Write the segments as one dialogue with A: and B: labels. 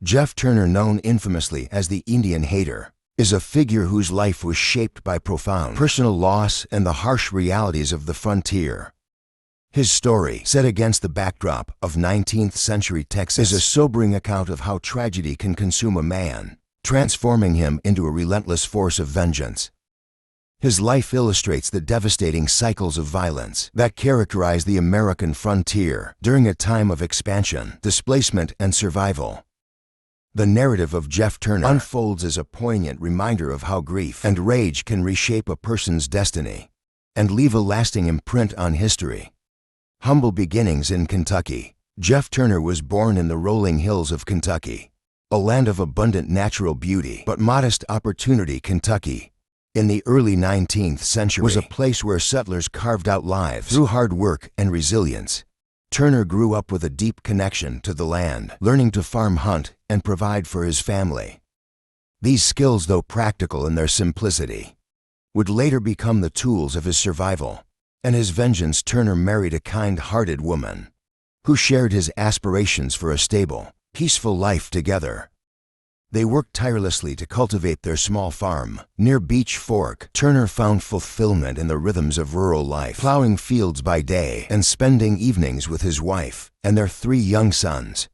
A: Jeff Turner, known infamously as the Indian Hater, is a figure whose life was shaped by profound personal loss and the harsh realities of the frontier. His story, set against the backdrop of 19th-century Texas, is a sobering account of how tragedy can consume a man, transforming him into a relentless force of vengeance. His life illustrates the devastating cycles of violence that characterize the American frontier during a time of expansion, displacement, and survival. The narrative of Jeff Turner unfolds as a poignant reminder of how grief and rage can reshape a person's destiny and leave a lasting imprint on history. Humble beginnings in Kentucky. Jeff Turner was born in the rolling hills of Kentucky, a land of abundant natural beauty but modest opportunity. Kentucky, in the early 19th century, was a place where settlers carved out lives through hard work and resilience. Turner grew up with a deep connection to the land, learning to farm, hunt, and provide for his family. These skills, though practical in their simplicity, would later become the tools of his survival and his vengeance. Turner married a kind-hearted woman who shared his aspirations for a stable, peaceful life together. They worked tirelessly to cultivate their small farm near Beach Fork. Turner found fulfillment in the rhythms of rural life, plowing fields by day and spending evenings with his wife and their 3 young sons.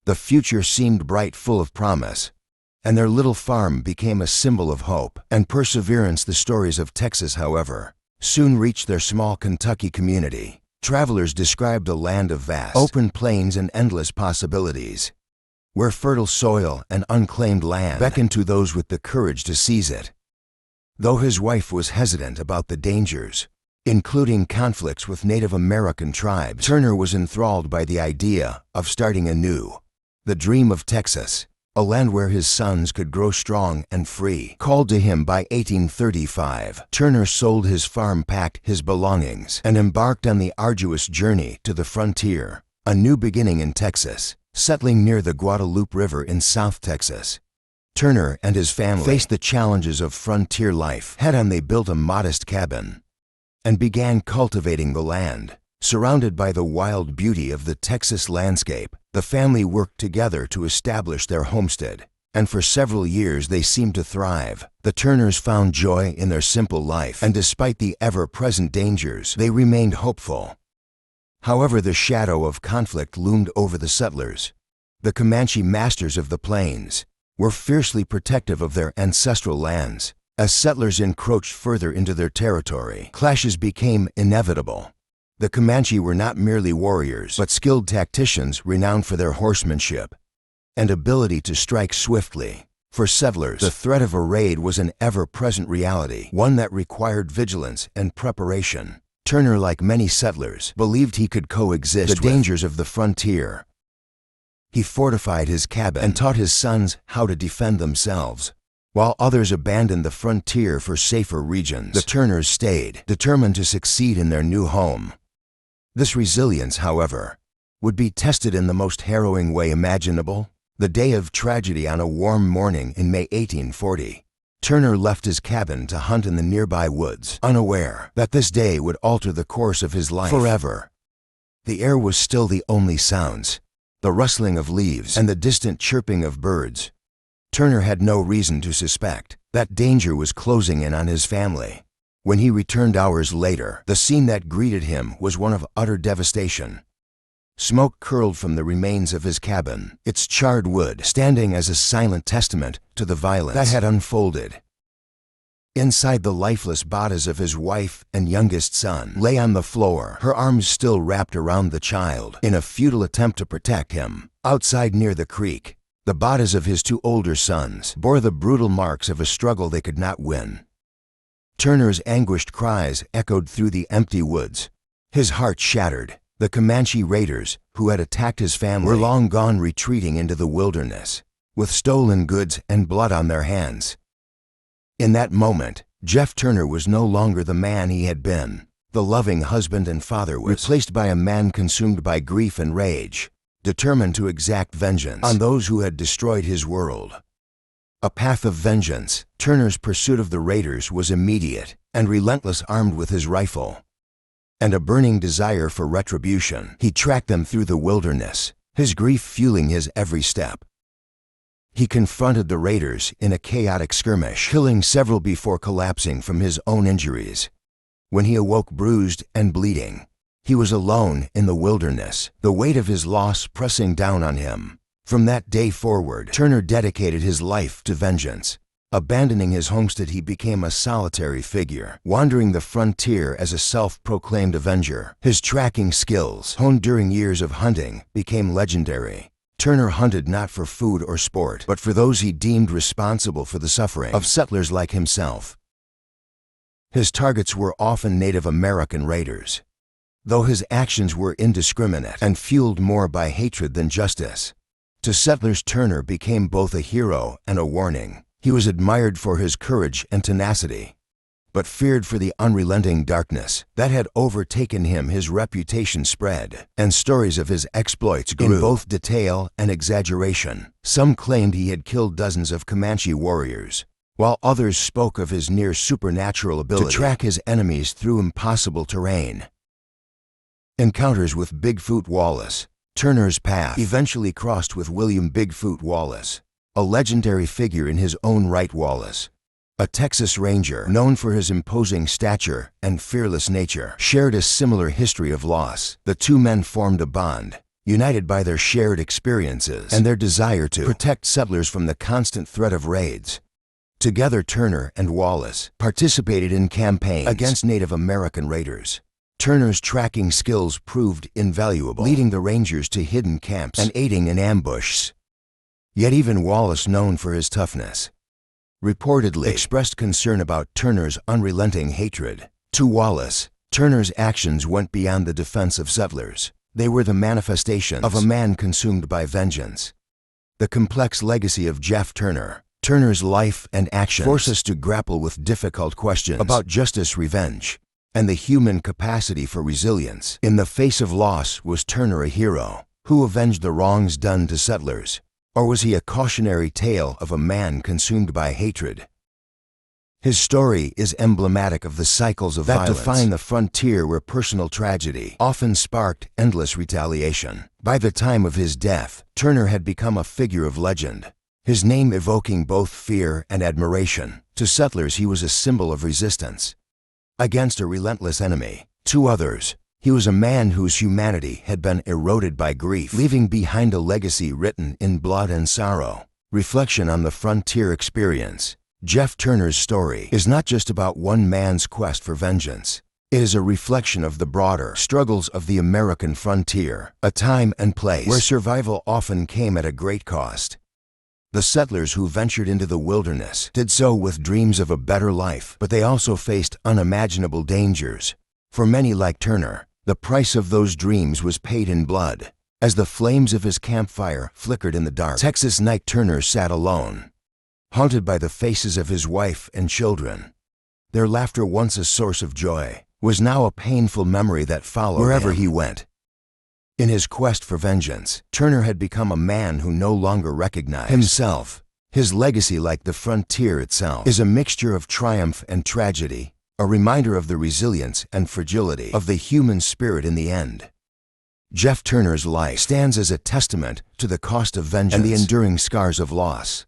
A: The future seemed bright, full of promise, and their little farm became a symbol of hope and perseverance. The stories of Texas, however, soon reached their small Kentucky community. Travelers described a land of vast, open plains and endless possibilities, where fertile soil and unclaimed land beckoned to those with the courage to seize it. Though his wife was hesitant about the dangers, including conflicts with Native American tribes, Turner was enthralled by the idea of starting anew. The dream of Texas, a land where his sons could grow strong and free, called to him. By 1835, Turner sold his farm, packed his belongings, and embarked on the arduous journey to the frontier, a new beginning in Texas. Settling near the Guadalupe River in South Texas, Turner and his family faced the challenges of frontier life head-on. They built a modest cabin and began cultivating the land. Surrounded by the wild beauty of the Texas landscape, the family worked together to establish their homestead, and for several years they seemed to thrive. The Turners found joy in their simple life, and despite the ever-present dangers, they remained hopeful. However, the shadow of conflict loomed over the settlers. The Comanche, masters of the plains, were fiercely protective of their ancestral lands. As settlers encroached further into their territory, clashes became inevitable. The Comanche were not merely warriors, but skilled tacticians renowned for their horsemanship and ability to strike swiftly. For settlers, the threat of a raid was an ever-present reality, one that required vigilance and preparation. Turner, like many settlers, believed he could coexist with the dangers of the frontier. He fortified his cabin and taught his sons how to defend themselves. While others abandoned the frontier for safer regions, the Turners stayed, determined to succeed in their new home. This resilience, however, would be tested in the most harrowing way imaginable. The day of tragedy, on a warm morning in May 1840, Turner left his cabin to hunt in the nearby woods, unaware that this day would alter the course of his life forever. The air was still, the only sounds, the rustling of leaves and the distant chirping of birds. Turner had no reason to suspect that danger was closing in on his family. When he returned hours later, the scene that greeted him was one of utter devastation. Smoke curled from the remains of his cabin, its charred wood standing as a silent testament to the violence that had unfolded. Inside, the lifeless bodies of his wife and youngest son lay on the floor, her arms still wrapped around the child in a futile attempt to protect him. Outside, near the creek, the bodies of his 2 older sons bore the brutal marks of a struggle they could not win. Turner's anguished cries echoed through the empty woods, his heart shattered. The Comanche raiders, who had attacked his family, were long gone, retreating into the wilderness, with stolen goods and blood on their hands. In that moment, Jeff Turner was no longer the man he had been. The loving husband and father was replaced by a man consumed by grief and rage, determined to exact vengeance on those who had destroyed his world. A path of vengeance. Turner's pursuit of the raiders was immediate and relentless. Armed with his rifle and a burning desire for retribution, he tracked them through the wilderness, his grief fueling his every step. He confronted the raiders in a chaotic skirmish, killing several before collapsing from his own injuries. When he awoke bruised and bleeding, he was alone in the wilderness, the weight of his loss pressing down on him. From that day forward, Turner dedicated his life to vengeance. Abandoning his homestead, he became a solitary figure, wandering the frontier as a self-proclaimed avenger. His tracking skills, honed during years of hunting, became legendary. Turner hunted not for food or sport, but for those he deemed responsible for the suffering of settlers like himself. His targets were often Native American raiders, though his actions were indiscriminate and fueled more by hatred than justice. To settlers, Turner became both a hero and a warning. He was admired for his courage and tenacity, but feared for the unrelenting darkness that had overtaken him. His reputation spread, and stories of his exploits grew in both detail and exaggeration. Some claimed he had killed dozens of Comanche warriors, while others spoke of his near supernatural ability to track his enemies through impossible terrain. Encounters with Bigfoot Wallace. Turner's path eventually crossed with William Bigfoot Wallace, a legendary figure in his own right. Wallace, a Texas Ranger known for his imposing stature and fearless nature, shared a similar history of loss. The two men formed a bond, united by their shared experiences and their desire to protect settlers from the constant threat of raids. Together, Turner and Wallace participated in campaigns against Native American raiders. Turner's tracking skills proved invaluable, leading the Rangers to hidden camps and aiding in ambushes. Yet even Wallace, known for his toughness, reportedly expressed concern about Turner's unrelenting hatred. To Wallace, Turner's actions went beyond the defense of settlers. They were the manifestations of a man consumed by vengeance. The complex legacy of Jeff Turner. Turner's life and actions force us to grapple with difficult questions about justice, revenge, and the human capacity for resilience. In the face of loss, was Turner a hero who avenged the wrongs done to settlers? Or was he a cautionary tale of a man consumed by hatred? His story is emblematic of the cycles of violence that define the frontier, where personal tragedy often sparked endless retaliation. By the time of his death, Turner had become a figure of legend, his name evoking both fear and admiration. To settlers, he was a symbol of resistance against a relentless enemy. To others, he was a man whose humanity had been eroded by grief, leaving behind a legacy written in blood and sorrow. Reflection on the frontier experience. Jeff Turner's story is not just about one man's quest for vengeance. It is a reflection of the broader struggles of the American frontier, a time and place where survival often came at a great cost. The settlers who ventured into the wilderness did so with dreams of a better life, but they also faced unimaginable dangers. For many, like Turner, the price of those dreams was paid in blood. As the flames of his campfire flickered in the dark Texas night, Turner sat alone, haunted by the faces of his wife and children. Their laughter, once a source of joy, was now a painful memory that followed wherever he went. In his quest for vengeance, Turner had become a man who no longer recognized himself. His legacy, like the frontier itself, is a mixture of triumph and tragedy, a reminder of the resilience and fragility of the human spirit in the end. Jeff Turner's life stands as a testament to the cost of vengeance and the enduring scars of loss.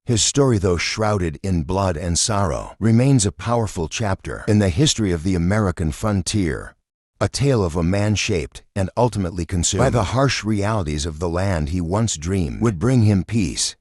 A: His story, though shrouded in blood and sorrow, remains a powerful chapter in the history of the American frontier, a tale of a man shaped and ultimately consumed by the harsh realities of the land he once dreamed would bring him peace.